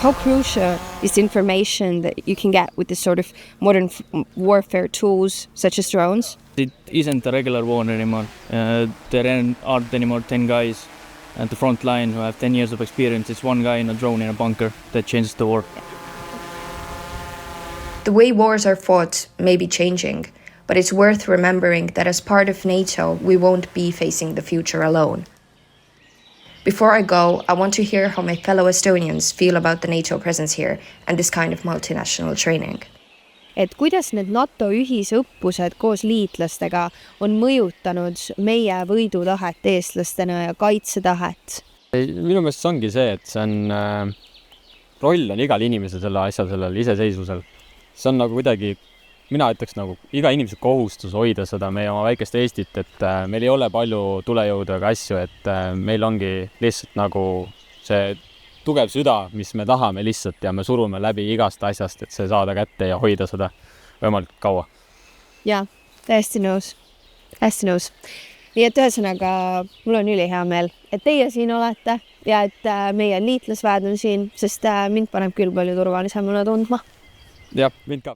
How crucial is the information that you can get with this sort of modern warfare tools such as drones? It isn't a regular war anymore. There aren't anymore 10 guys at the front line who have 10 years of experience. It's one guy in a drone in a bunker that changes the war. The way wars are fought may be changing, but it's worth remembering that as part of NATO, we won't be facing the future alone. Before I go, I want to hear how my fellow Estonians feel about the NATO presence here and this kind of multinational training. Et kuidas need NATO ühisõppused koos liitlastega on mõjutanud meie võidutahet eestlastena ja kaitsetahet? Minu meelest ongi see, et see on, roll on igal inimesel selle asja sellel iseseisvusel. See on nagu kuidagi, mina ütleks nagu iga inimese kohustus hoida seda meie oma väikest Eestit, et meil ei ole palju tulejõudu ega asju, et meil ongi lihtsalt nagu see tugev süda, mis me tahame lihtsalt ja me surume läbi igast asjast, et see saada kätte ja hoida seda võimalikult kaua. Jaa, täiesti nõus. Hästi nõus. Nii et ühesõnaga, mul on ülihea meel, et teie siin olete ja et meie liitlasväed on siin, sest mind paneb küll palju turvalisemana tundma. Jah, mind ka.